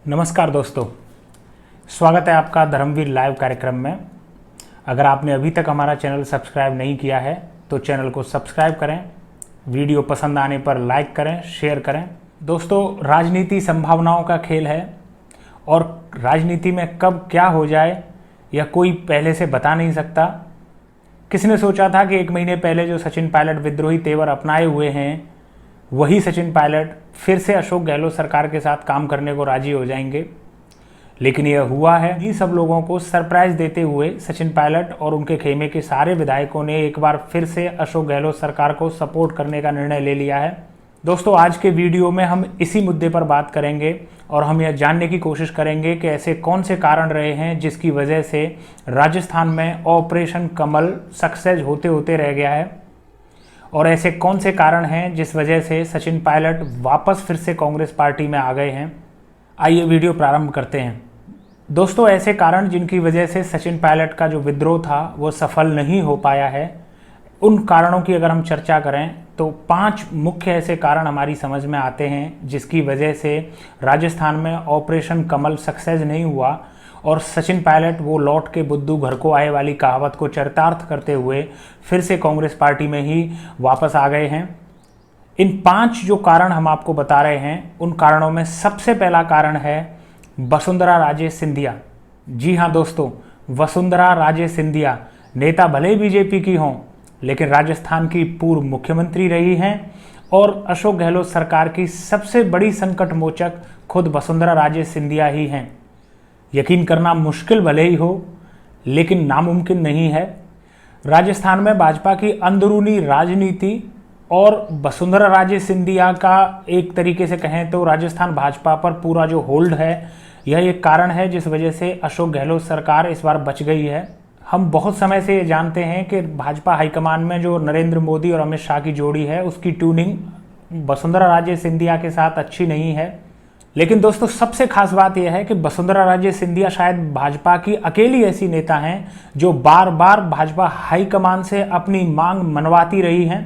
नमस्कार दोस्तों, स्वागत है आपका धर्मवीर लाइव कार्यक्रम में। अगर आपने अभी तक हमारा चैनल सब्सक्राइब नहीं किया है तो चैनल को सब्सक्राइब करें, वीडियो पसंद आने पर लाइक करें, शेयर करें। दोस्तों, राजनीति संभावनाओं का खेल है और राजनीति में कब क्या हो जाए यह कोई पहले से बता नहीं सकता। किसने सोचा था कि 1 महीने पहले जो सचिन पायलट विद्रोही तेवर अपनाए हुए हैं वही सचिन पायलट फिर से अशोक गहलोत सरकार के साथ काम करने को राजी हो जाएंगे। लेकिन यह हुआ है। ही सब लोगों को सरप्राइज देते हुए सचिन पायलट और उनके खेमे के सारे विधायकों ने एक बार फिर से अशोक गहलोत सरकार को सपोर्ट करने का निर्णय ले लिया है। दोस्तों, आज के वीडियो में हम इसी मुद्दे पर बात करेंगे और हम यह जानने की कोशिश करेंगे कि ऐसे कौन से कारण रहे हैं जिसकी वजह से राजस्थान में ऑपरेशन कमल सक्सेस होते होते रह गया है और ऐसे कौन से कारण हैं जिस वजह से सचिन पायलट वापस फिर से कांग्रेस पार्टी में आ गए हैं। आइए वीडियो प्रारंभ करते हैं। दोस्तों, ऐसे कारण जिनकी वजह से सचिन पायलट का जो विद्रोह था वो सफल नहीं हो पाया है, उन कारणों की अगर हम चर्चा करें तो 5 मुख्य ऐसे कारण हमारी समझ में आते हैं जिसकी वजह से राजस्थान में ऑपरेशन कमल सक्सेस नहीं हुआ और सचिन पायलट वो लौट के बुद्धू घर को आए वाली कहावत को चरितार्थ करते हुए फिर से कांग्रेस पार्टी में ही वापस आ गए हैं। इन 5 जो कारण हम आपको बता रहे हैं उन कारणों में सबसे पहला कारण है वसुंधरा राजे सिंधिया। जी हाँ दोस्तों, वसुंधरा राजे सिंधिया नेता भले ही बीजेपी की हों लेकिन राजस्थान की पूर्व मुख्यमंत्री रही हैं और अशोक गहलोत सरकार की सबसे बड़ी संकट मोचक खुद वसुंधरा राजे सिंधिया ही हैं। यकीन करना मुश्किल भले ही हो लेकिन नामुमकिन नहीं है। राजस्थान में भाजपा की अंदरूनी राजनीति और वसुंधरा राजे सिंधिया का एक तरीके से कहें तो राजस्थान भाजपा पर पूरा जो होल्ड है यह एक कारण है जिस वजह से अशोक गहलोत सरकार इस बार बच गई है। हम बहुत समय से ये जानते हैं कि भाजपा हाईकमान में जो नरेंद्र मोदी और अमित शाह की जोड़ी है उसकी ट्यूनिंग वसुंधरा राजे सिंधिया के साथ अच्छी नहीं है। लेकिन दोस्तों, सबसे खास बात यह है कि वसुंधरा राजे सिंधिया शायद भाजपा की अकेली ऐसी नेता हैं जो बार बार भाजपा हाईकमान से अपनी मांग मनवाती रही हैं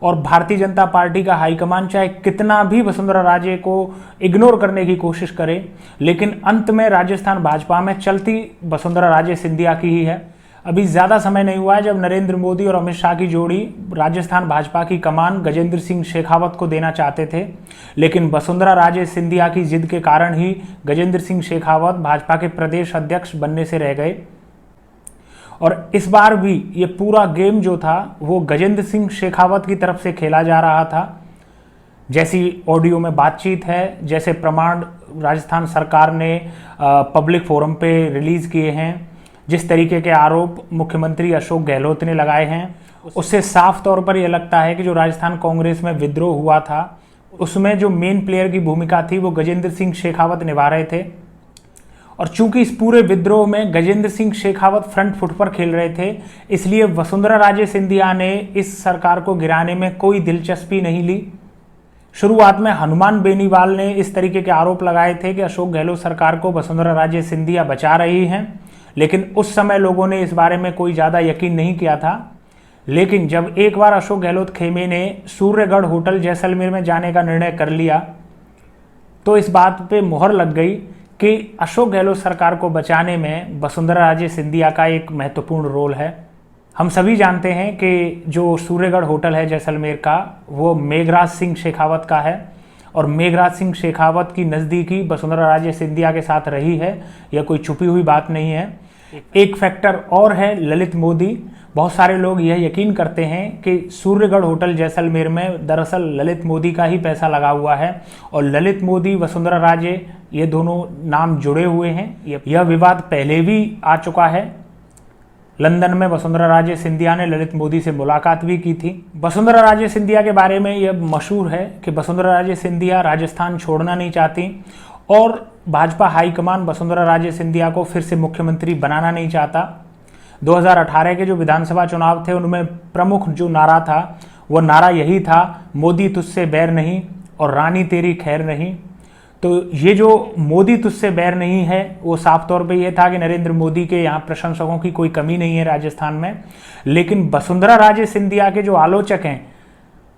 और भारतीय जनता पार्टी का हाईकमान चाहे कितना भी वसुंधरा राजे को इग्नोर करने की कोशिश करे लेकिन अंत में राजस्थान भाजपा में चलती वसुंधरा राजे सिंधिया की ही है। अभी ज़्यादा समय नहीं हुआ है जब नरेंद्र मोदी और अमित शाह की जोड़ी राजस्थान भाजपा की कमान गजेंद्र सिंह शेखावत को देना चाहते थे, लेकिन वसुंधरा राजे सिंधिया की जिद के कारण ही गजेंद्र सिंह शेखावत भाजपा के प्रदेश अध्यक्ष बनने से रह गए। और इस बार भी ये पूरा गेम जो था वो गजेंद्र सिंह शेखावत की तरफ से खेला जा रहा था। जैसी ऑडियो में बातचीत है, जैसे प्रमाण राजस्थान सरकार ने पब्लिक फोरम पे रिलीज़ किए हैं, जिस तरीके के आरोप मुख्यमंत्री अशोक गहलोत ने लगाए हैं, उससे साफ तौर पर यह लगता है कि जो राजस्थान कांग्रेस में विद्रोह हुआ था उसमें जो मेन प्लेयर की भूमिका थी वो गजेंद्र सिंह शेखावत निभा रहे थे। और चूंकि इस पूरे विद्रोह में गजेंद्र सिंह शेखावत फ्रंट फुट पर खेल रहे थे इसलिए वसुंधरा राजे सिंधिया ने इस सरकार को गिराने में कोई दिलचस्पी नहीं ली। शुरुआत में हनुमान बेनीवाल ने इस तरीके के आरोप लगाए थे कि अशोक गहलोत सरकार को वसुंधरा राजे सिंधिया बचा रही हैं, लेकिन उस समय लोगों ने इस बारे में कोई ज़्यादा यकीन नहीं किया था। लेकिन जब एक बार अशोक गहलोत खेमे ने सूर्यगढ़ होटल जैसलमेर में जाने का निर्णय कर लिया तो इस बात पे मोहर लग गई कि अशोक गहलोत सरकार को बचाने में वसुंधरा राजे सिंधिया का एक महत्वपूर्ण रोल है। हम सभी जानते हैं कि जो सूर्यगढ़ होटल है जैसलमेर का वो मेघराज सिंह शेखावत का है और मेघराज सिंह शेखावत की नज़दीकी वसुंधरा राजे सिंधिया के साथ रही है, यह कोई छुपी हुई बात नहीं है। एक फैक्टर और है ललित मोदी। बहुत सारे लोग यह यकीन करते हैं कि सूर्यगढ़ होटल जैसलमेर में दरअसल ललित मोदी का ही पैसा लगा हुआ है और ललित मोदी वसुंधरा राजे ये दोनों नाम जुड़े हुए हैं। यह विवाद पहले भी आ चुका है। लंदन में वसुंधरा राजे सिंधिया ने ललित मोदी से मुलाकात भी की थी। वसुंधरा राजे सिंधिया के बारे में यह मशहूर है कि वसुंधरा राजे सिंधिया राजस्थान छोड़ना नहीं चाहती और भाजपा हाईकमान वसुंधरा राजे सिंधिया को फिर से मुख्यमंत्री बनाना नहीं चाहता। 2018 के जो विधानसभा चुनाव थे उनमें प्रमुख जो नारा था वो नारा यही था, मोदी तुझसे बैर नहीं और रानी तेरी खैर नहीं। तो ये जो मोदी तुझसे बैर नहीं है वो साफ तौर पे ये था कि नरेंद्र मोदी के यहाँ प्रशंसकों की कोई कमी नहीं है राजस्थान में, लेकिन वसुंधरा राजे सिंधिया के जो आलोचक हैं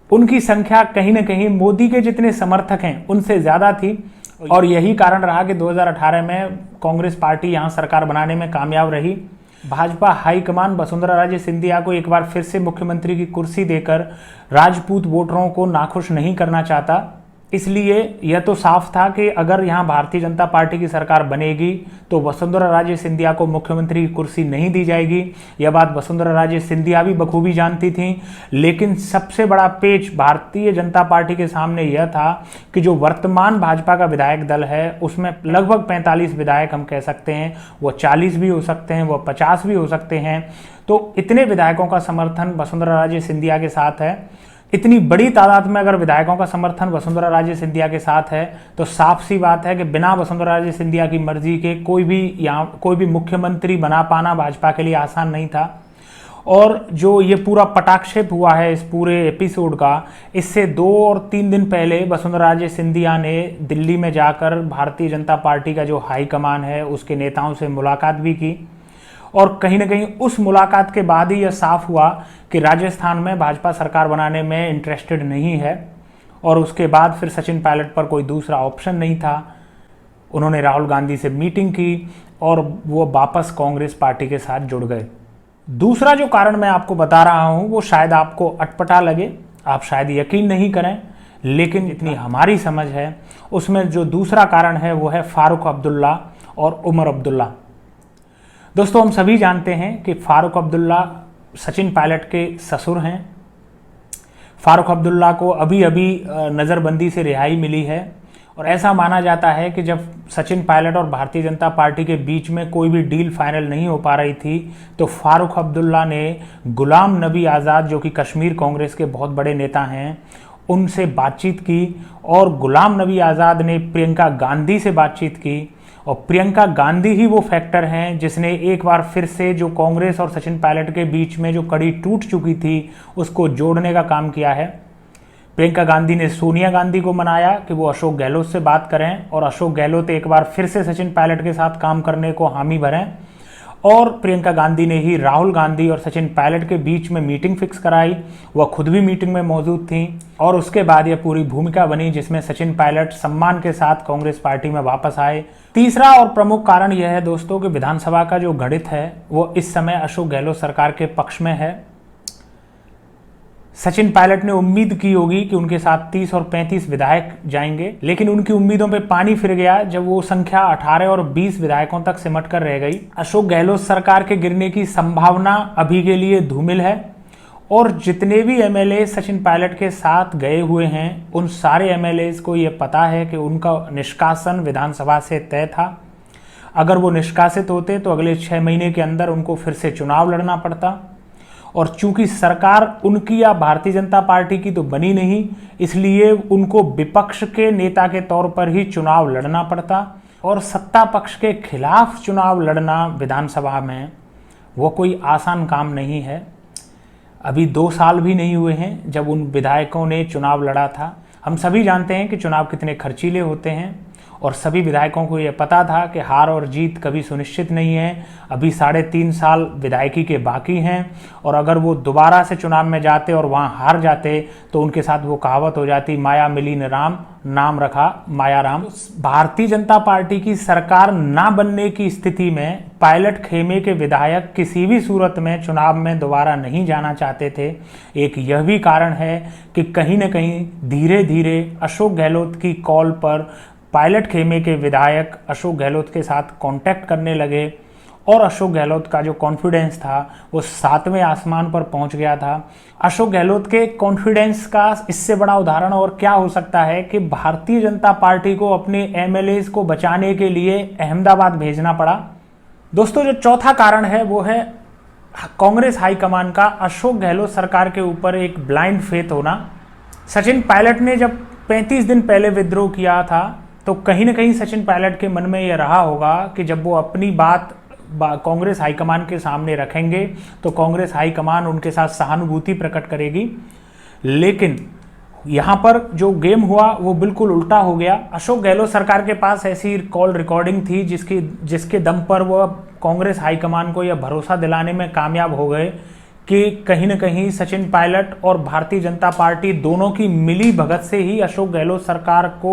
उनकी संख्या कहीं ना कहीं मोदी के जितने समर्थक हैं उनसे ज़्यादा थी और यही कारण रहा कि 2018 में कांग्रेस पार्टी यहाँ सरकार बनाने में कामयाब रही। भाजपा हाईकमान वसुंधरा राजे सिंधिया को एक बार फिर से मुख्यमंत्री की कुर्सी देकर राजपूत वोटरों को नाखुश नहीं करना चाहता, इसलिए यह तो साफ था कि अगर यहाँ भारतीय जनता पार्टी की सरकार बनेगी तो वसुंधरा राजे सिंधिया को मुख्यमंत्री की कुर्सी नहीं दी जाएगी। यह बात वसुंधरा राजे सिंधिया भी बखूबी जानती थीं। लेकिन सबसे बड़ा पेच भारतीय जनता पार्टी के सामने यह था कि जो वर्तमान भाजपा का विधायक दल है उसमें लगभग 45 विधायक हम कह सकते हैं, वो 40 भी हो सकते हैं, वो 50 भी हो सकते हैं। तो इतने विधायकों का समर्थन वसुंधरा राजे सिंधिया के साथ है। इतनी बड़ी तादाद में अगर विधायकों का समर्थन वसुंधरा राजे सिंधिया के साथ है तो साफ सी बात है कि बिना वसुंधरा राजे सिंधिया की मर्जी के कोई भी मुख्यमंत्री बना पाना भाजपा के लिए आसान नहीं था। और जो ये पूरा पटाक्षेप हुआ है इस पूरे एपिसोड का, इससे 2 और 3 दिन पहले वसुंधरा राजे सिंधिया ने दिल्ली में जाकर भारतीय जनता पार्टी का जो हाईकमान है उसके नेताओं से मुलाकात भी की। और कहीं ना कहीं उस मुलाकात के बाद ही यह साफ हुआ कि राजस्थान में भाजपा सरकार बनाने में इंटरेस्टेड नहीं है। और उसके बाद फिर सचिन पायलट पर कोई दूसरा ऑप्शन नहीं था। उन्होंने राहुल गांधी से मीटिंग की और वो वापस कांग्रेस पार्टी के साथ जुड़ गए। दूसरा जो कारण मैं आपको बता रहा हूं वो शायद आपको अटपटा लगे, आप शायद यकीन नहीं करें, लेकिन जितनी हमारी समझ है उसमें जो दूसरा कारण है वो है फारूक अब्दुल्ला और उमर अब्दुल्ला। दोस्तों, हम सभी जानते हैं कि फारूक अब्दुल्ला सचिन पायलट के ससुर हैं। फारूक अब्दुल्ला को अभी अभी नज़रबंदी से रिहाई मिली है और ऐसा माना जाता है कि जब सचिन पायलट और भारतीय जनता पार्टी के बीच में कोई भी डील फाइनल नहीं हो पा रही थी तो फारूक अब्दुल्ला ने गुलाम नबी आज़ाद, जो कि कश्मीर कांग्रेस के बहुत बड़े नेता हैं, उनसे बातचीत की और गुलाम नबी आज़ाद ने प्रियंका गांधी से बातचीत की। और प्रियंका गांधी ही वो फैक्टर हैं जिसने एक बार फिर से जो कांग्रेस और सचिन पायलट के बीच में जो कड़ी टूट चुकी थी उसको जोड़ने का काम किया है। प्रियंका गांधी ने सोनिया गांधी को मनाया कि वो अशोक गहलोत से बात करें और अशोक गहलोत एक बार फिर से सचिन पायलट के साथ काम करने को हामी भरें। और प्रियंका गांधी ने ही राहुल गांधी और सचिन पायलट के बीच में मीटिंग फिक्स कराई। वह खुद भी मीटिंग में मौजूद थी और उसके बाद यह पूरी भूमिका बनी जिसमें सचिन पायलट सम्मान के साथ कांग्रेस पार्टी में वापस आए। तीसरा और प्रमुख कारण यह है दोस्तों कि विधानसभा का जो गणित है वो इस समय अशोक गहलोत सरकार के पक्ष में है। सचिन पायलट ने उम्मीद की होगी कि उनके साथ 30 और 35 विधायक जाएंगे, लेकिन उनकी उम्मीदों पे पानी फिर गया जब वो संख्या 18 और 20 विधायकों तक सिमट कर रह गई। अशोक गहलोत सरकार के गिरने की संभावना अभी के लिए धूमिल है और जितने भी एमएलए सचिन पायलट के साथ गए हुए हैं उन सारे एमएलए को ये पता है कि उनका निष्कासन विधानसभा से तय था। अगर वो निष्कासित होते तो अगले 6 महीने के अंदर उनको फिर से चुनाव लड़ना पड़ता और चूंकि सरकार उनकी या भारतीय जनता पार्टी की तो बनी नहीं, इसलिए उनको विपक्ष के नेता के तौर पर ही चुनाव लड़ना पड़ता। और सत्ता पक्ष के खिलाफ चुनाव लड़ना विधानसभा में वो कोई आसान काम नहीं है। अभी 2 साल भी नहीं हुए हैं जब उन विधायकों ने चुनाव लड़ा था। हम सभी जानते हैं कि चुनाव कितने खर्चीले होते हैं और सभी विधायकों को यह पता था कि हार और जीत कभी सुनिश्चित नहीं है। अभी 3.5 साल विधायकी के बाकी हैं और अगर वो दोबारा से चुनाव में जाते और वहाँ हार जाते तो उनके साथ वो कहावत हो जाती, माया मिली न राम, नाम रखा माया राम। भारतीय जनता पार्टी की सरकार ना बनने की स्थिति में पायलट खेमे के विधायक किसी भी सूरत में चुनाव में दोबारा नहीं जाना चाहते थे। एक यह भी कारण है कि कहीं न कहीं धीरे धीरे अशोक गहलोत की कॉल पर पायलट खेमे के विधायक अशोक गहलोत के साथ कांटेक्ट करने लगे और अशोक गहलोत का जो कॉन्फिडेंस था वो 7वें आसमान पर पहुंच गया था। अशोक गहलोत के कॉन्फिडेंस का इससे बड़ा उदाहरण और क्या हो सकता है कि भारतीय जनता पार्टी को अपने एमएलए को बचाने के लिए अहमदाबाद भेजना पड़ा। दोस्तों, जो चौथा कारण है वो है कांग्रेस हाईकमान का अशोक गहलोत सरकार के ऊपर एक ब्लाइंड फेथ होना। सचिन पायलट ने जब 35 दिन पहले विद्रोह किया था तो कहीं ना कहीं सचिन पायलट के मन में यह रहा होगा कि जब वो अपनी बात कांग्रेस हाईकमान के सामने रखेंगे तो कांग्रेस हाईकमान उनके साथ सहानुभूति प्रकट करेगी। लेकिन यहाँ पर जो गेम हुआ वो बिल्कुल उल्टा हो गया। अशोक गहलोत सरकार के पास ऐसी कॉल रिकॉर्डिंग थी जिसके दम पर वह कांग्रेस हाईकमान को यह भरोसा दिलाने में कामयाब हो गए कि कहीं ना कहीं सचिन पायलट और भारतीय जनता पार्टी दोनों की मिली भगत से ही अशोक गहलोत सरकार को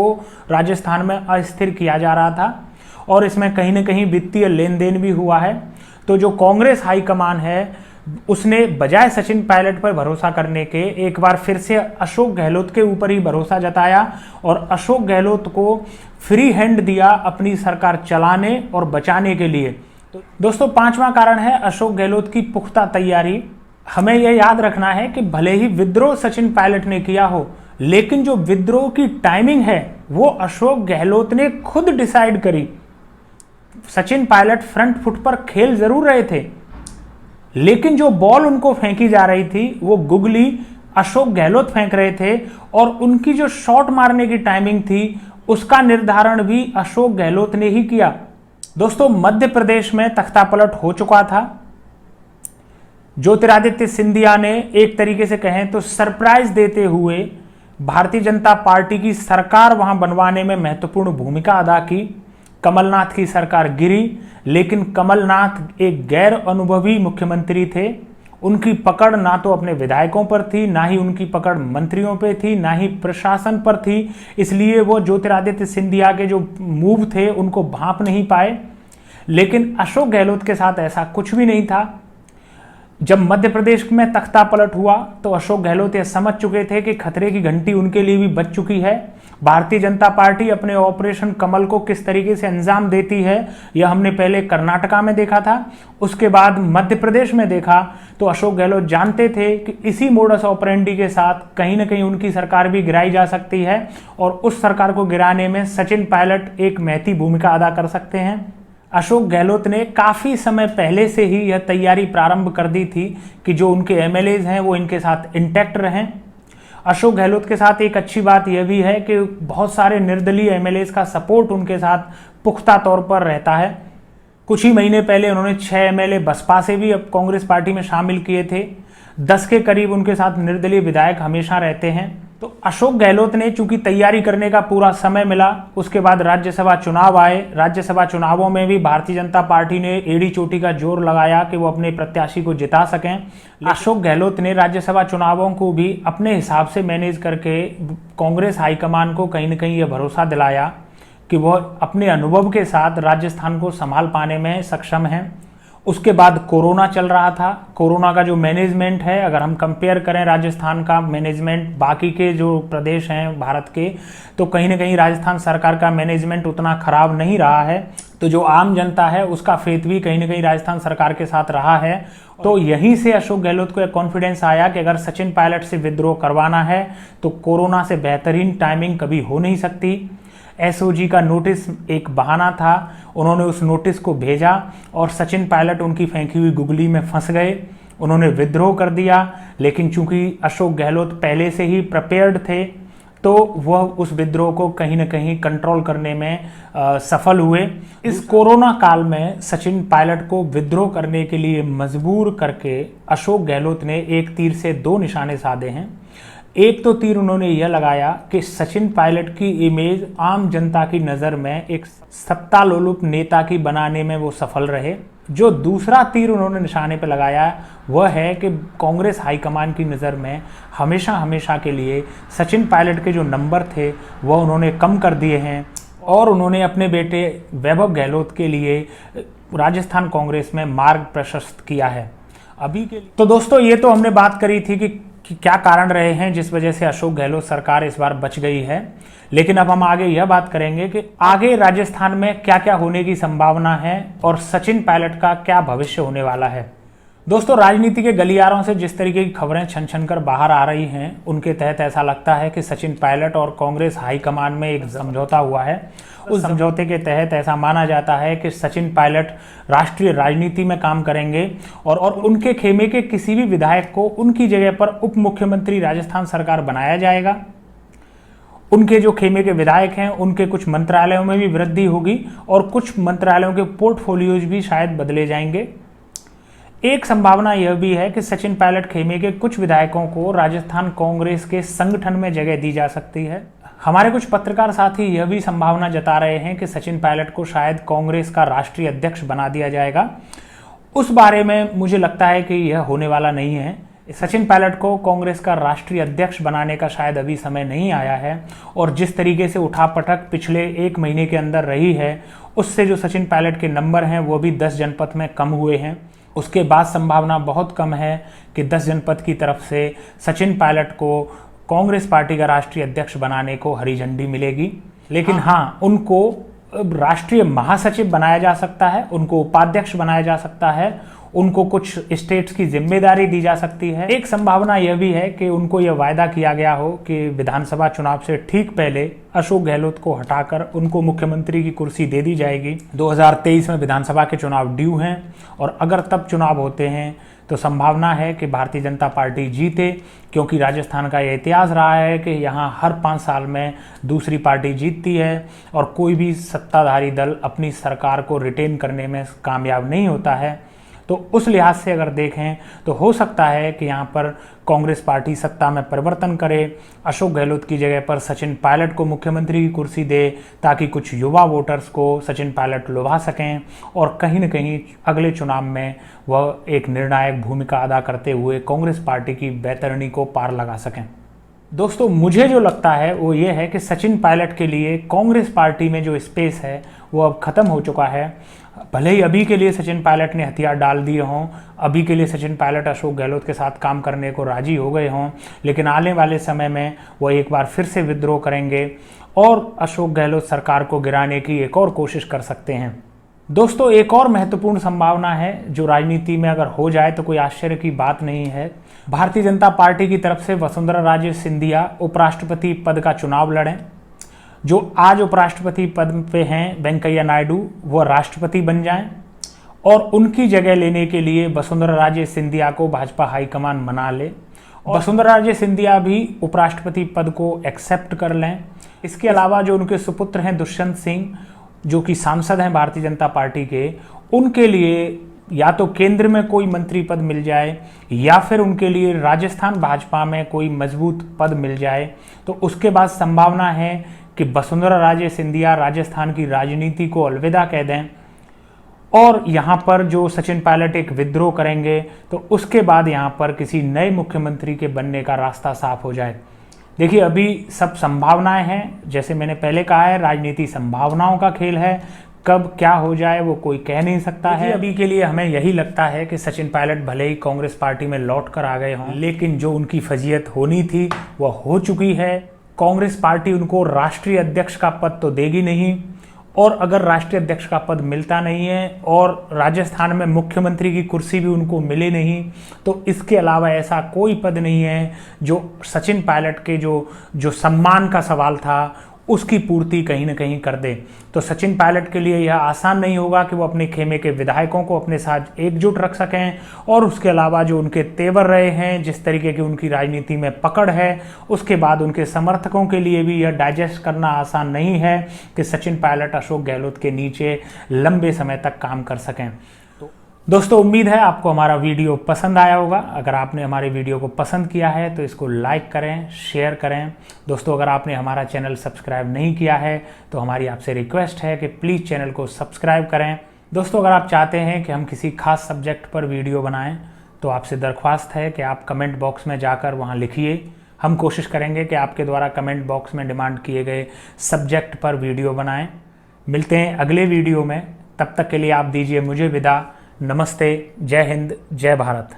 राजस्थान में अस्थिर किया जा रहा था और इसमें कहीं ना कहीं वित्तीय लेन देन भी हुआ है। तो जो कांग्रेस हाईकमान है उसने बजाय सचिन पायलट पर भरोसा करने के एक बार फिर से अशोक गहलोत के ऊपर ही भरोसा जताया और अशोक गहलोत को फ्री हैंड दिया अपनी सरकार चलाने और बचाने के लिए। तो दोस्तों, पांचवा कारण है अशोक गहलोत की पुख्ता तैयारी। हमें यह याद रखना है कि भले ही विद्रोह सचिन पायलट ने किया हो, लेकिन जो विद्रोह की टाइमिंग है वो अशोक गहलोत ने खुद डिसाइड करी। सचिन पायलट फ्रंट फुट पर खेल जरूर रहे थे, लेकिन जो बॉल उनको फेंकी जा रही थी वो गुगली अशोक गहलोत फेंक रहे थे और उनकी जो शॉट मारने की टाइमिंग थी उसका निर्धारण भी अशोक गहलोत ने ही किया। दोस्तों, मध्य प्रदेश में तख्तापलट हो चुका था। ज्योतिरादित्य सिंधिया ने एक तरीके से कहें तो सरप्राइज देते हुए भारतीय जनता पार्टी की सरकार वहां बनवाने में महत्वपूर्ण भूमिका अदा की। कमलनाथ की सरकार गिरी, लेकिन कमलनाथ एक गैर अनुभवी मुख्यमंत्री थे। उनकी पकड़ ना तो अपने विधायकों पर थी, ना ही उनकी पकड़ मंत्रियों पे थी, ना ही प्रशासन पर थी। इसलिए वो ज्योतिरादित्य सिंधिया के जो मूव थे उनको भांप नहीं पाए। लेकिन अशोक गहलोत के साथ ऐसा कुछ भी नहीं था। जब मध्य प्रदेश में तख्ता पलट हुआ तो अशोक गहलोत यह समझ चुके थे कि खतरे की घंटी उनके लिए भी बज चुकी है। भारतीय जनता पार्टी अपने ऑपरेशन कमल को किस तरीके से अंजाम देती है यह हमने पहले कर्नाटका में देखा था, उसके बाद मध्य प्रदेश में देखा। तो अशोक गहलोत जानते थे कि इसी मोडस ऑपरेंडी के साथ कहीं ना कहीं उनकी सरकार भी गिराई जा सकती है और उस सरकार को गिराने में सचिन पायलट एक महती भूमिका अदा कर सकते हैं। अशोक गहलोत ने काफ़ी समय पहले से ही यह तैयारी प्रारंभ कर दी थी कि जो उनके एमएलएज हैं वो इनके साथ इंटैक्ट रहें। अशोक गहलोत के साथ एक अच्छी बात यह भी है कि बहुत सारे निर्दलीय एमएलएज का सपोर्ट उनके साथ पुख्ता तौर पर रहता है। कुछ ही महीने पहले उन्होंने 6 एमएलए बसपा से भी अब कांग्रेस पार्टी में शामिल किए थे। 10 के करीब उनके साथ निर्दलीय विधायक हमेशा रहते हैं। तो अशोक गहलोत ने चूंकि तैयारी करने का पूरा समय मिला, उसके बाद राज्यसभा चुनाव आए। राज्यसभा चुनावों में भी भारतीय जनता पार्टी ने एड़ी चोटी का जोर लगाया कि वो अपने प्रत्याशी को जिता सकें। अशोक गहलोत ने राज्यसभा चुनावों को भी अपने हिसाब से मैनेज करके कांग्रेस हाईकमान को कहीं ना कहीं यह भरोसा दिलाया कि वह अपने अनुभव के साथ राजस्थान को संभाल पाने में सक्षम हैं। उसके बाद कोरोना चल रहा था। कोरोना का जो मैनेजमेंट है, अगर हम कंपेयर करें राजस्थान का मैनेजमेंट बाकी के जो प्रदेश हैं भारत के, तो कहीं ना कहीं राजस्थान सरकार का मैनेजमेंट उतना खराब नहीं रहा है। तो जो आम जनता है उसका फेथ भी कहीं ना कहीं राजस्थान सरकार के साथ रहा है। तो यहीं से अशोक गहलोत को एक कॉन्फिडेंस आया कि अगर सचिन पायलट से विद्रोह करवाना है तो कोरोना से बेहतरीन टाइमिंग कभी हो नहीं सकती। एसओजी का नोटिस एक बहाना था, उन्होंने उस नोटिस को भेजा और सचिन पायलट उनकी फेंकी हुई गुगली में फंस गए। उन्होंने विद्रोह कर दिया, लेकिन चूंकि अशोक गहलोत पहले से ही प्रिपेयर्ड थे तो वह उस विद्रोह को कहीं ना कहीं कंट्रोल करने में सफल हुए। इस कोरोना काल में सचिन पायलट को विद्रोह करने के लिए मजबूर करके अशोक गहलोत ने एक तीर से 2 निशाने साधे हैं। एक तो तीर उन्होंने यह लगाया कि सचिन पायलट की इमेज आम जनता की नज़र में एक सत्तालोलुप नेता की बनाने में वो सफल रहे। जो दूसरा तीर उन्होंने निशाने पर लगाया वह है कि कांग्रेस हाईकमान की नज़र में हमेशा के लिए सचिन पायलट के जो नंबर थे वह उन्होंने कम कर दिए हैं और उन्होंने अपने बेटे वैभव गहलोत के लिए राजस्थान कांग्रेस में मार्ग प्रशस्त किया है अभी के लिए। तो दोस्तों, ये तो हमने बात करी थी कि क्या कारण रहे हैं जिस वजह से अशोक गहलोत सरकार इस बार बच गई है, लेकिन अब हम आगे यह बात करेंगे कि आगे राजस्थान में क्या क्या होने की संभावना है और सचिन पायलट का क्या भविष्य होने वाला है। दोस्तों, राजनीति के गलियारों से जिस तरीके की खबरें छन छन कर बाहर आ रही हैं उनके तहत ऐसा लगता है कि सचिन पायलट और कांग्रेस हाईकमान में एक समझौता हुआ है। उस समझौते के तहत ऐसा माना जाता है कि सचिन पायलट राष्ट्रीय राजनीति में काम करेंगे और उनके खेमे के किसी भी विधायक को उनकी जगह पर उप मुख्यमंत्री राजस्थान सरकार बनाया जाएगा। उनके जो खेमे के विधायक हैं उनके कुछ मंत्रालयों में भी वृद्धि होगी और कुछ मंत्रालयों के पोर्टफोलियोज भी शायद बदले जाएंगे। एक संभावना यह भी है कि सचिन पायलट खेमे के कुछ विधायकों को राजस्थान कांग्रेस के संगठन में जगह दी जा सकती है। हमारे कुछ पत्रकार साथी यह भी संभावना जता रहे हैं कि सचिन पायलट को शायद कांग्रेस का राष्ट्रीय अध्यक्ष बना दिया जाएगा। उस बारे में मुझे लगता है कि यह होने वाला नहीं है। सचिन पायलट को कांग्रेस का राष्ट्रीय अध्यक्ष बनाने का शायद अभी समय नहीं आया है, और जिस तरीके से उठापटक पिछले 1 महीने के अंदर रही है, उससे जो सचिन पायलट के नंबर हैं वो भी 10 जनपद में कम हुए हैं। उसके बाद संभावना बहुत कम है कि 10 जनपद की तरफ से सचिन पायलट को कांग्रेस पार्टी का राष्ट्रीय अध्यक्ष बनाने को हरी झंडी मिलेगी। लेकिन हाँ, उनको राष्ट्रीय महासचिव बनाया जा सकता है, उनको उपाध्यक्ष बनाया जा सकता है, उनको कुछ स्टेट्स की जिम्मेदारी दी जा सकती है। एक संभावना यह भी है कि उनको यह वायदा किया गया हो कि विधानसभा चुनाव से ठीक पहले अशोक गहलोत को हटाकर उनको मुख्यमंत्री की कुर्सी दे दी जाएगी। 2023 में विधानसभा के चुनाव ड्यू हैं, और अगर तब चुनाव होते हैं तो संभावना है कि भारतीय जनता पार्टी जीते, क्योंकि राजस्थान का यह इतिहास रहा है कि यहाँ हर 5 साल में दूसरी पार्टी जीतती है और कोई भी सत्ताधारी दल अपनी सरकार को रिटेन करने में कामयाब नहीं होता है। तो उस लिहाज से अगर देखें तो हो सकता है कि यहाँ पर कांग्रेस पार्टी सत्ता में परिवर्तन करे, अशोक गहलोत की जगह पर सचिन पायलट को मुख्यमंत्री की कुर्सी दे, ताकि कुछ युवा वोटर्स को सचिन पायलट लुभा सकें और कहीं न कहीं अगले चुनाव में वह एक निर्णायक भूमिका अदा करते हुए कांग्रेस पार्टी की बैतरणी को पार लगा सकें। दोस्तों, मुझे जो लगता है वो ये है कि सचिन पायलट के लिए कांग्रेस पार्टी में जो स्पेस है वो अब ख़त्म हो चुका है। भले ही अभी के लिए सचिन पायलट ने हथियार डाल दिए हों, अभी के लिए सचिन पायलट अशोक गहलोत के साथ काम करने को राजी हो गए हों, लेकिन आने वाले समय में वो एक बार फिर से विद्रोह करेंगे और अशोक गहलोत सरकार को गिराने की एक और कोशिश कर सकते हैं। दोस्तों, एक और महत्वपूर्ण संभावना है जो राजनीति में अगर हो जाए तो कोई आश्चर्य की बात नहीं है। भारतीय जनता पार्टी की तरफ से वसुंधरा राजे सिंधिया उपराष्ट्रपति पद का चुनाव लड़ें। जो आज उपराष्ट्रपति पद पे हैं वेंकैया नायडू, वो राष्ट्रपति बन जाएं, और उनकी जगह लेने के लिए वसुंधरा राजे सिंधिया को भाजपा हाईकमान मना ले और वसुंधरा राजे सिंधिया भी उपराष्ट्रपति पद को एक्सेप्ट कर लें। इसके अलावा जो उनके सुपुत्र हैं दुष्यंत सिंह, जो कि सांसद हैं भारतीय जनता पार्टी के, उनके लिए या तो केंद्र में कोई मंत्री पद मिल जाए या फिर उनके लिए राजस्थान भाजपा में कोई मजबूत पद मिल जाए, तो उसके बाद संभावना है कि वसुंधरा राजे सिंधिया राजस्थान की राजनीति को अलविदा कह दें और यहाँ पर जो सचिन पायलट एक विद्रोह करेंगे, तो उसके बाद यहाँ पर किसी नए मुख्यमंत्री के बनने का रास्ता साफ हो जाए। देखिए, अभी सब संभावनाएं हैं, जैसे मैंने पहले कहा है, राजनीति संभावनाओं का खेल है। कब क्या हो जाए वो कोई कह नहीं सकता है। अभी के लिए हमें यही लगता है कि सचिन पायलट भले ही कांग्रेस पार्टी में लौट कर आ गए हों, लेकिन जो उनकी फजीयत होनी थी वह हो चुकी है। कांग्रेस पार्टी उनको राष्ट्रीय अध्यक्ष का पद तो देगी नहीं, और अगर राष्ट्रीय अध्यक्ष का पद मिलता नहीं है और राजस्थान में मुख्यमंत्री की कुर्सी भी उनको मिले नहीं, तो इसके अलावा ऐसा कोई पद नहीं है जो सचिन पायलट के जो सम्मान का सवाल था उसकी पूर्ति कहीं ना कहीं कर दे। तो सचिन पायलट के लिए यह आसान नहीं होगा कि वो अपने खेमे के विधायकों को अपने साथ एकजुट रख सकें, और उसके अलावा जो उनके तेवर रहे हैं, जिस तरीके की उनकी राजनीति में पकड़ है, उसके बाद उनके समर्थकों के लिए भी यह डाइजेस्ट करना आसान नहीं है कि सचिन पायलट अशोक गहलोत के नीचे लंबे समय तक काम कर सकें। दोस्तों, उम्मीद है आपको हमारा वीडियो पसंद आया होगा। अगर आपने हमारे वीडियो को पसंद किया है तो इसको लाइक करें, शेयर करें। दोस्तों, अगर आपने हमारा चैनल सब्सक्राइब नहीं किया है तो हमारी आपसे रिक्वेस्ट है कि प्लीज़ चैनल को सब्सक्राइब करें। दोस्तों, अगर आप चाहते हैं कि हम किसी खास सब्जेक्ट पर वीडियो बनाएं तो आपसे दरख्वास्त है कि आप कमेंट बॉक्स में जाकर वहां लिखिए। हम कोशिश करेंगे कि आपके द्वारा कमेंट बॉक्स में डिमांड किए गए सब्जेक्ट पर वीडियो बनाएं। मिलते हैं अगले वीडियो में, तब तक के लिए आप दीजिए मुझे विदा। नमस्ते, जय हिंद, जय भारत।